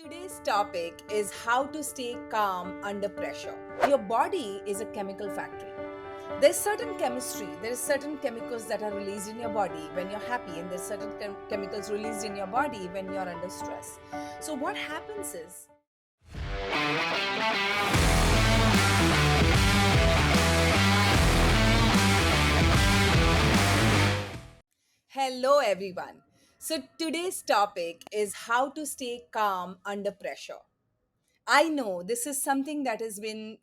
Today's topic is how to stay calm under pressure. Your body is a chemical factory. There's certain chemistry, there's certain chemicals that are released in your body when you're happy, and there's certain chemicals released in your body when you're under stress. So, what happens is, hello everyone. So, today's topic is how to stay calm under pressure. I know this is something that has been,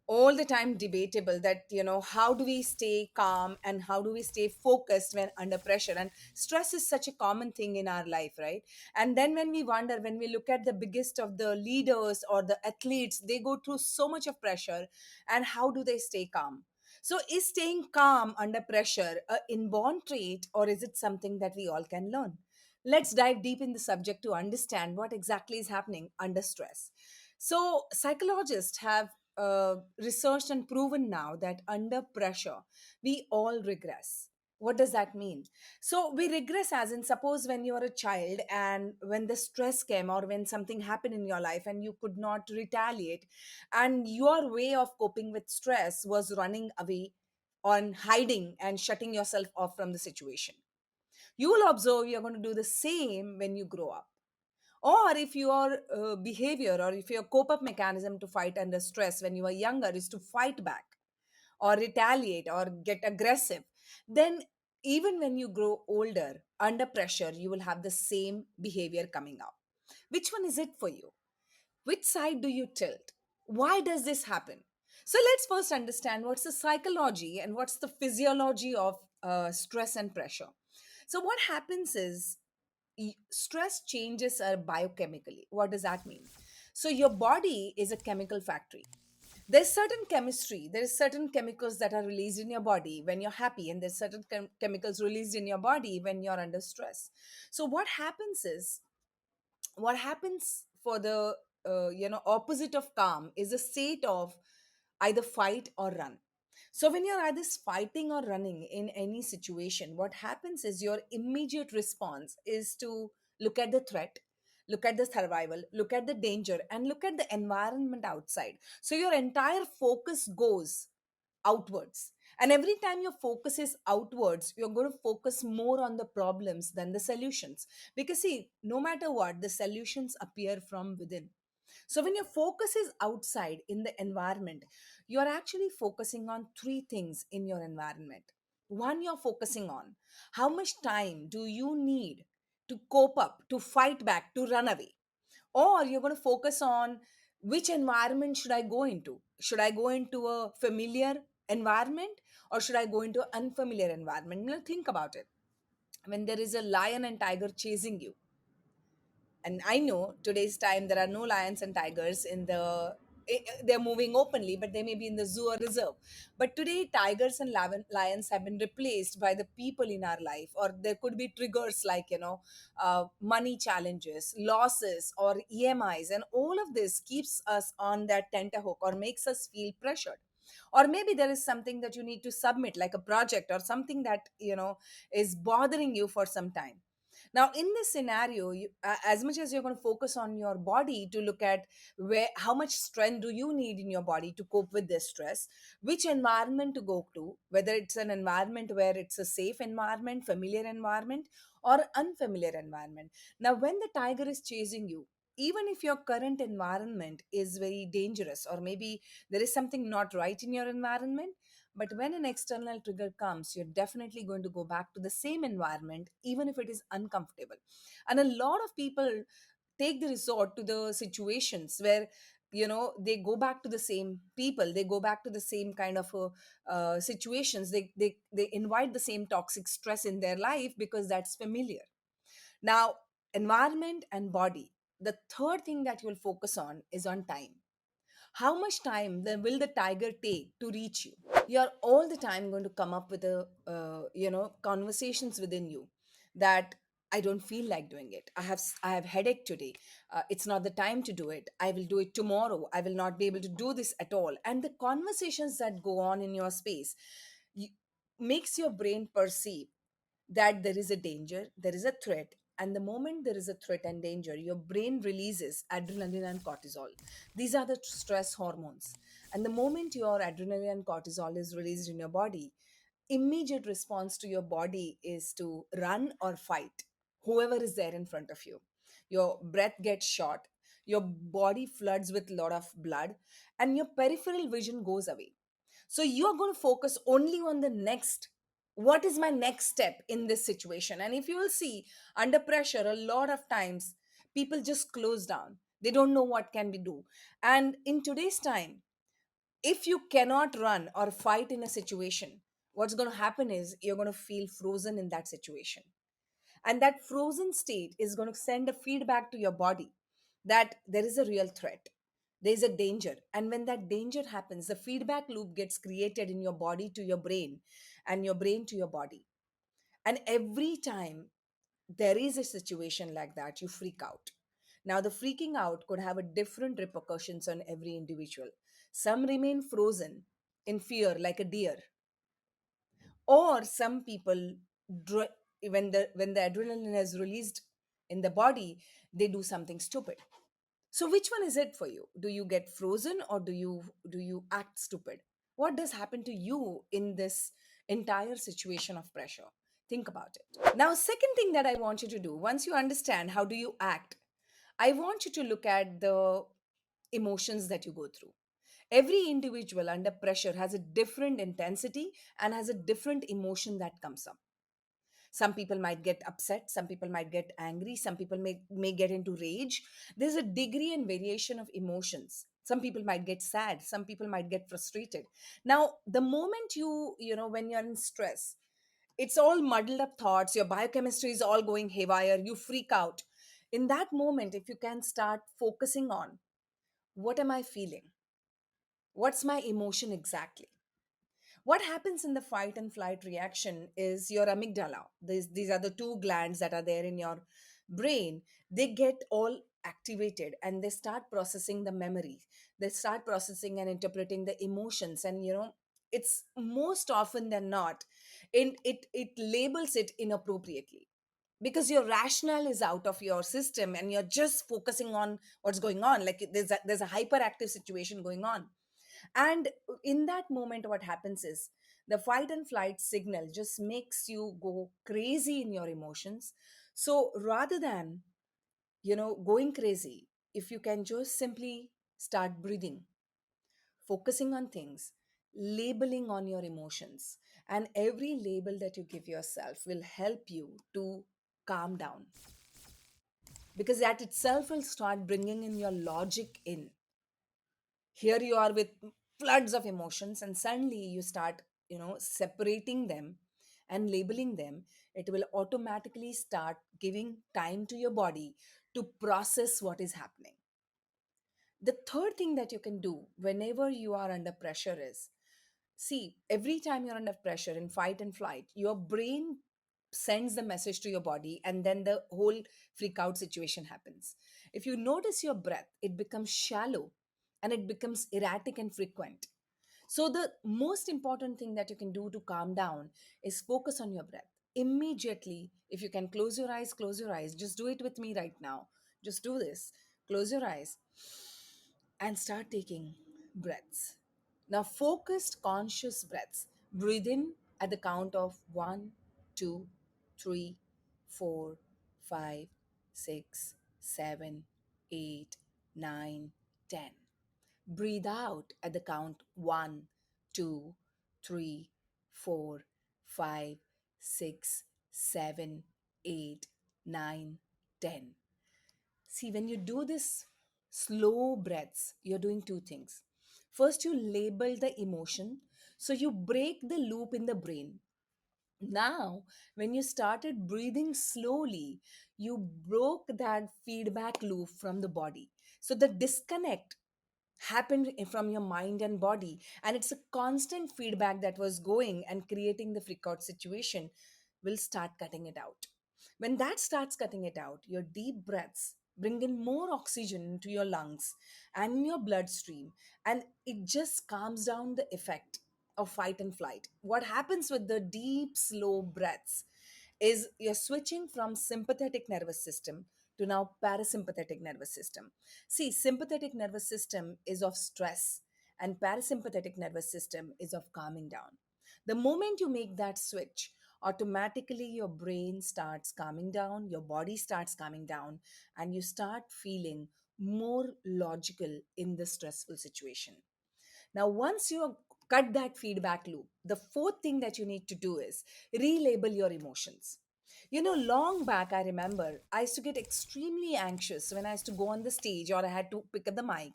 all the time debatable that, how do we stay calm and how do we stay focused when under pressure? And stress is such a common thing in our life, right? And then when we wonder, when we look at the biggest of the leaders or the athletes, they go through so much of pressure. And how do they stay calm? So, is staying calm under pressure a inborn trait, or is it something that we all can learn? Let's dive deep in the subject to understand what exactly is happening under stress. So, psychologists have researched and proven now that under pressure, we all regress. What does that mean? So, we regress as in, suppose when you are a child and when the stress came or when something happened in your life and you could not retaliate, and your way of coping with stress was running away on hiding and shutting yourself off from the situation. You will observe you're going to do the same when you grow up. Or if your behavior or if your cope up mechanism to fight under stress when you are younger is to fight back or retaliate or get aggressive, then even when you grow older under pressure, you will have the same behavior coming up. Which one is it for you? Which side do you tilt? Why does this happen? So let's first understand what's the psychology and what's the physiology of stress and pressure. So, what happens is stress changes are biochemically. What does that mean? So, your body is a chemical factory. There's certain chemistry, there's certain chemicals that are released in your body when you're happy, and there's certain chemicals released in your body when you're under stress. So, what happens for the opposite of calm is a state of either fight or run. So when you're either fighting or running in any situation, what happens is your immediate response is to look at the threat, look at the survival, look at the danger, and look at the environment outside. So your entire focus goes outwards. And every time your focus is outwards, you're going to focus more on the problems than the solutions. Because, see, no matter what, the solutions appear from within. So, when your focus is outside in the environment, you're actually focusing on three things in your environment. One, you're focusing on how much time do you need to cope up, to fight back, to run away, or you're going to focus on which environment should I go into. Should I go into a familiar environment or should I go into an unfamiliar environment? Now think about it. When there is a lion and tiger chasing you, and I know today's time there are no lions and tigers in the they're moving openly, but they may be in the zoo or reserve. But today tigers and lions have been replaced by the people in our life, or there could be triggers like money challenges, losses, or emis, and all of this keeps us on that tenterhook or makes us feel pressured. Or maybe there is something that you need to submit, like a project or something that is bothering you for some time. Now in this scenario, as much as you're going to focus on your body to look at where how much strength do you need in your body to cope with this stress, which environment to go to, whether it's an environment where it's a safe environment, familiar environment, or unfamiliar environment. Now when the tiger is chasing you, even if your current environment is very dangerous, or maybe there is something not right in your environment, but when an external trigger comes, you're definitely going to go back to the same environment, even if it is uncomfortable. And a lot of people take the resort to the situations where they go back to the same people, they go back to the same kind of situations, they invite the same toxic stress in their life because that's familiar. Now, environment and body. The third thing that you'll focus on is on time. How much time then will the tiger take to reach you? You're all the time going to come up with a conversations within you that I don't feel like doing it. I have headache today. It's not the time to do it. I will do it tomorrow. I will not be able to do this at all. And the conversations that go on in your space y- makes your brain perceive that there is a danger, there is a threat, And the moment there is a threat and danger, your brain releases adrenaline and cortisol. These are the stress hormones. And the moment your adrenaline and cortisol is released in your body, immediate response to your body is to run or fight whoever is there in front of you. Your breath gets short, your body floods with a lot of blood, and your peripheral vision goes away. So you're going to focus only on the next. What is my next step in this situation? And if you will see, under pressure, a lot of times people just close down. They don't know what can be do. And in today's time, if you cannot run or fight in a situation, what's going to happen is you're going to feel frozen in that situation. And that frozen state is going to send a feedback to your body that there is a real threat, there is a danger. And when that danger happens, the feedback loop gets created in your body to your brain, and your brain to your body. And every time there is a situation like that, you freak out. Now, the freaking out could have a different repercussions on every individual. Some remain frozen in fear like a deer, or some people, when the adrenaline is released in the body, they do something stupid. So which one is it for you? Do you get frozen, or do you act stupid? What does happen to you in this entire situation of pressure? Think about it. Now, second thing that I want you to do, once you understand how do you act, I want you to look at the emotions that you go through. Every individual under pressure has a different intensity and has a different emotion that comes up. Some people might get upset, some people might get angry, some people may get into rage. There's a degree and variation of emotions. Some people might get sad, some people might get frustrated. Now, the moment when you're in stress, it's all muddled up thoughts, your biochemistry is all going haywire, you freak out. In that moment, if you can start focusing on, what am I feeling, what's my emotion exactly? What happens in the fight and flight reaction is your amygdala. These are the two glands that are there in your brain. They get all activated and they start processing the memory. They start processing and interpreting the emotions. And it's most often than not, it labels it inappropriately, because your rationale is out of your system and you're just focusing on what's going on, like there's a hyperactive situation going on. And in that moment, what happens is the fight and flight signal just makes you go crazy in your emotions. So rather than, going crazy, if you can just simply start breathing, focusing on things, labeling on your emotions, and every label that you give yourself will help you to calm down, because that itself will start bringing in your logic in. Here you are with floods of emotions, and suddenly you start separating them and labeling them. It will automatically start giving time to your body to process what is happening. The third thing that you can do whenever you are under pressure is, see, every time you're under pressure in fight and flight, your brain sends the message to your body, and then the whole freak out situation happens. If you notice your breath, it becomes shallow and it becomes erratic and frequent. So, the most important thing that you can do to calm down is focus on your breath. Immediately, if you can close your eyes, just do it with me right now. Just do this. Close your eyes and start taking breaths. Now, focused, conscious breaths. Breathe in at the count of 1, 2, 3, 4, 5, 6, 7, 8, 9, 10. Breathe out at the count 1, 2, 3, 4, 5, 6, 7, 8, 9, 10. See, when you do this slow breaths, you're doing two things. First, you label the emotion, so you break the loop in the brain. Now, when you started breathing slowly, you broke that feedback loop from the body. So the disconnect happened from your mind and body, and it's a constant feedback that was going and creating the freak out situation will start cutting it out. When that starts cutting it out, your deep breaths bring in more oxygen into your lungs and in your bloodstream, and it just calms down the effect of fight and flight. What happens with the deep slow breaths, is you're switching from sympathetic nervous system to now parasympathetic nervous system. See, sympathetic nervous system is of stress and parasympathetic nervous system is of calming down. The moment you make that switch, automatically your brain starts calming down, your body starts calming down, and you start feeling more logical in the stressful situation. Now, once you cut that feedback loop, the fourth thing that you need to do is relabel your emotions. Long back, I remember I used to get extremely anxious when I used to go on the stage or I had to pick up the mic.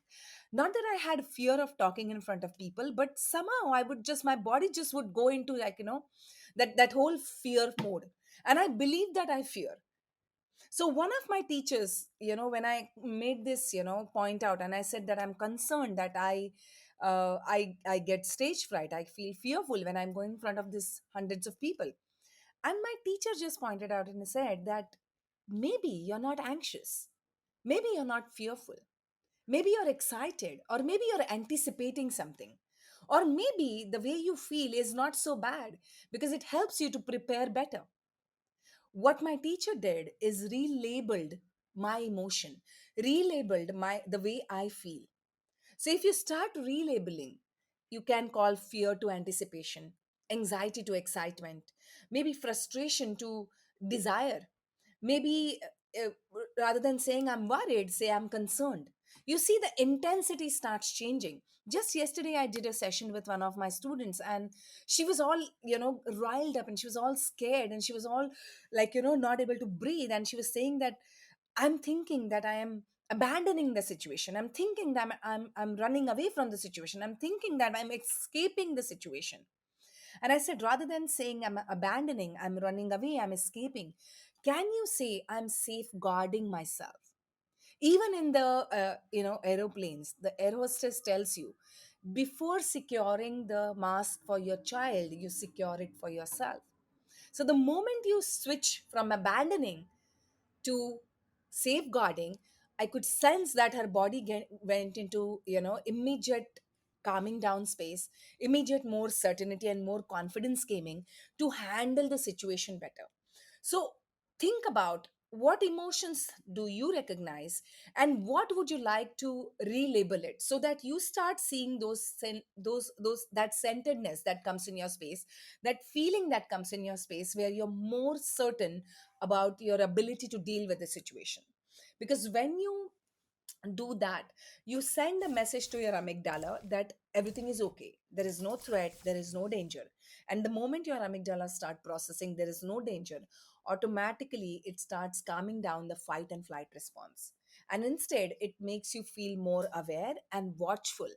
Not that I had fear of talking in front of people, but somehow my body just would go into that whole fear mode. And I believe that I fear. So one of my teachers, when I made this, point out, and I said that I'm concerned that I get stage fright. I feel fearful when I'm going in front of this hundreds of people. And my teacher just pointed out and said that maybe you're not anxious, maybe you're not fearful, maybe you're excited, or maybe you're anticipating something. Or maybe the way you feel is not so bad because it helps you to prepare better. What my teacher did is relabeled my emotion, relabeled the way I feel. So if you start relabeling, you can call fear to anticipation, anxiety to excitement, maybe frustration to desire. Maybe rather than saying I'm worried, say I'm concerned. You see, the intensity starts changing. Just yesterday, I did a session with one of my students, and she was all, riled up and she was all scared and she was all like, not able to breathe. And she was saying that I'm thinking that I am abandoning the situation. I'm thinking that I'm running away from the situation. I'm thinking that I'm escaping the situation. And I said, rather than saying I'm abandoning, I'm running away, I'm escaping, can you say I'm safeguarding myself? Even in the aeroplanes, the air hostess tells you before securing the mask for your child, you secure it for yourself. So the moment you switch from abandoning to safeguarding, I could sense that her body went into immediate calming down space, immediate more certainty and more confidence came in to handle the situation better. So think about what emotions do you recognize and what would you like to relabel it so that you start seeing those that centeredness that comes in your space, that feeling that comes in your space where you're more certain about your ability to deal with the situation. Because when you do that, you send a message to your amygdala that everything is okay, there is no threat, there is no danger. And the moment your amygdala start processing there is no danger, automatically it starts calming down the fight and flight response, and instead it makes you feel more aware and watchful,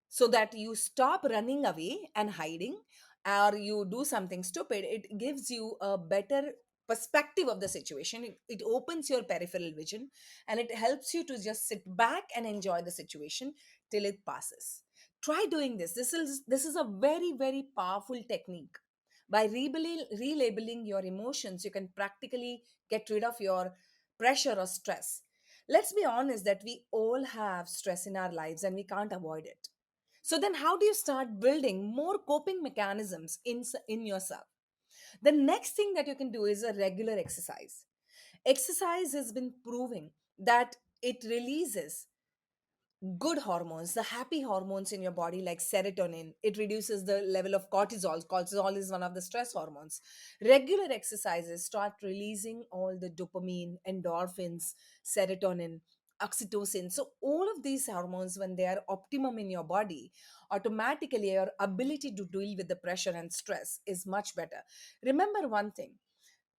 so that you stop running away and hiding or you do something stupid. It gives you a better perspective of the situation. It opens your peripheral vision and it helps you to just sit back and enjoy the situation till it passes. Try doing this. This is a very, very powerful technique. By relabeling your emotions, you can practically get rid of your pressure or stress. Let's be honest that we all have stress in our lives and we can't avoid it. So then how do you start building more coping mechanisms in yourself? The next thing that you can do is a regular exercise. Exercise has been proving that it releases good hormones, the happy hormones in your body, like serotonin. It reduces the level of cortisol. Cortisol is one of the stress hormones. Regular exercises start releasing all the dopamine, endorphins, serotonin, oxytocin. So, all of these hormones, when they are optimum in your body, automatically your ability to deal with the pressure and stress is much better. Remember one thing.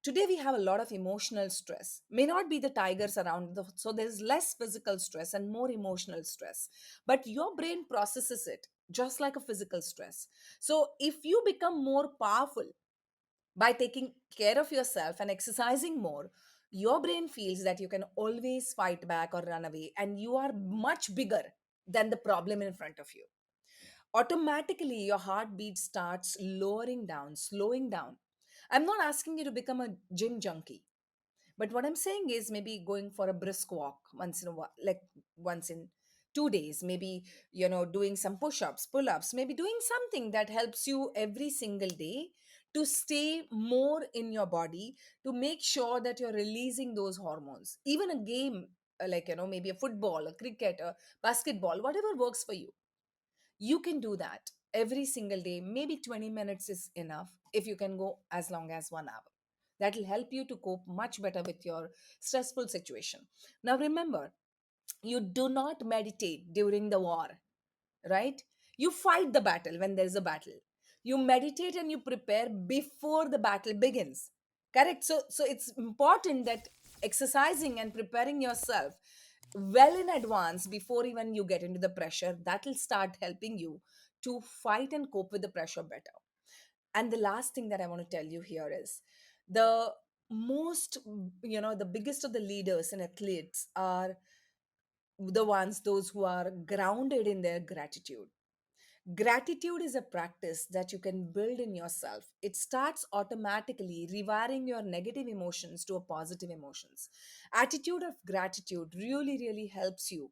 Today we have a lot of emotional stress. May not be the tigers around, so there's less physical stress and more emotional stress. But your brain processes it just like a physical stress. So if you become more powerful by taking care of yourself and exercising more, your brain feels that you can always fight back or run away, and you are much bigger than the problem in front of you. Automatically, your heartbeat starts lowering down, slowing down. I'm not asking you to become a gym junkie, but what I'm saying is maybe going for a brisk walk once in a while, like once in 2 days, maybe, doing some push ups, pull ups, maybe doing something that helps you every single day to stay more in your body, to make sure that you're releasing those hormones. Even a game, like, maybe a football, a cricket, a basketball, whatever works for you, you can do that every single day. Maybe 20 minutes is enough. If you can go as long as 1 hour, that will help you to cope much better with your stressful situation. Now remember, you do not meditate during the war, right? You fight the battle when there's a battle. You meditate and you prepare before the battle begins. Correct? So it's important that exercising and preparing yourself well in advance before even you get into the pressure, that will start helping you to fight and cope with the pressure better. And the last thing that I want to tell you here is the most, the biggest of the leaders and athletes are the ones, those who are grounded in their gratitude. Gratitude is a practice that you can build in yourself. It starts automatically rewiring your negative emotions to a positive emotions. Attitude of gratitude really, really helps you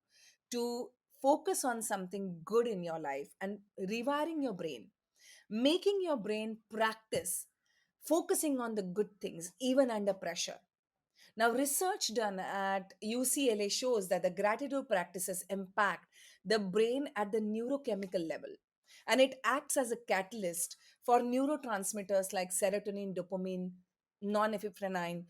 to focus on something good in your life and rewiring your brain, making your brain practice focusing on the good things even under pressure. Now, research done at UCLA shows that the gratitude practices impact the brain at the neurochemical level, and it acts as a catalyst for neurotransmitters like serotonin, dopamine, norepinephrine.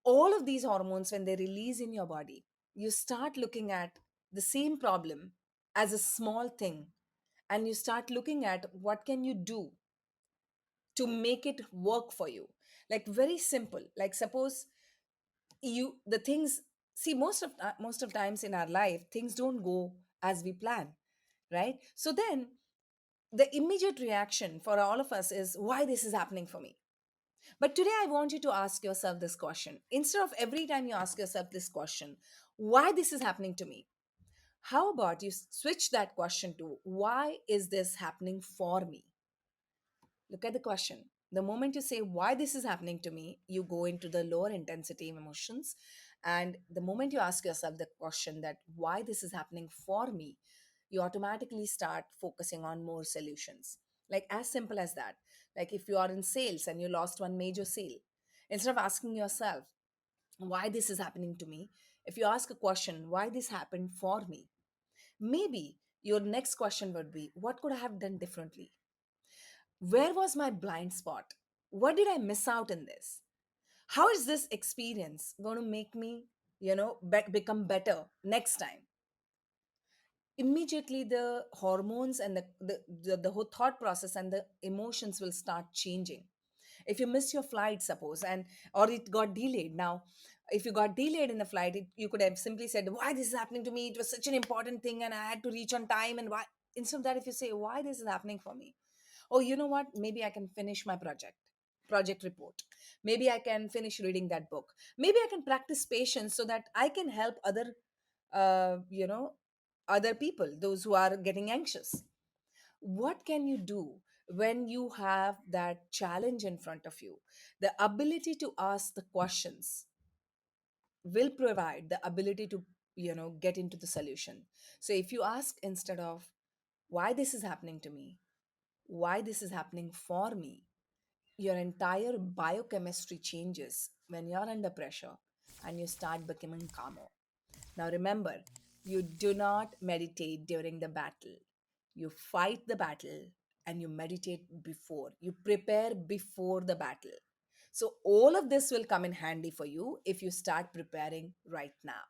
All of these hormones, when they release in your body, you start looking at the same problem as a small thing, and you start looking at what can you do to make it work for you. Like, very simple. Like, suppose you the things, see, most of times in our life things don't go as we plan, right? So then the immediate reaction for all of us is, why this is happening for me? But today I want you to ask yourself this question. Instead of every time you ask yourself this question, why this is happening to me, how about you switch that question to, why is this happening for me? Look at the question. The moment you say, why this is happening to me, you go into the lower intensity emotions. And the moment you ask yourself the question that, why this is happening for me, you automatically start focusing on more solutions. Like, as simple as that. Like, if you are in sales and you lost one major sale, instead of asking yourself, why this is happening to me, if you ask a question, why this happened for me, maybe your next question would be, what could I have done differently? Where was my blind spot? What did I miss out in this? How is this experience going to make me, become better next time? Immediately the hormones and the whole thought process and the emotions will start changing. If you miss your flight, suppose, and or it got delayed. Now, if you got delayed in the flight, you could have simply said, why this is happening to me, it was such an important thing and I had to reach on time, and why. Instead of that, if you say, why this is happening for me, oh, you know what, maybe I can finish my project report, maybe I can finish reading that book, maybe I can practice patience so that I can help other, uh, you know other people, those who are getting anxious. What can you do when you have that challenge in front of you? The ability to ask the questions will provide the ability to, get into the solution. So if you ask, instead of, why this is happening to me, why this is happening for me, your entire biochemistry changes when you're under pressure, and you start becoming calmer. Now remember, you do not meditate during the battle. You fight the battle and you meditate before. You prepare before the battle. So all of this will come in handy for you if you start preparing right now.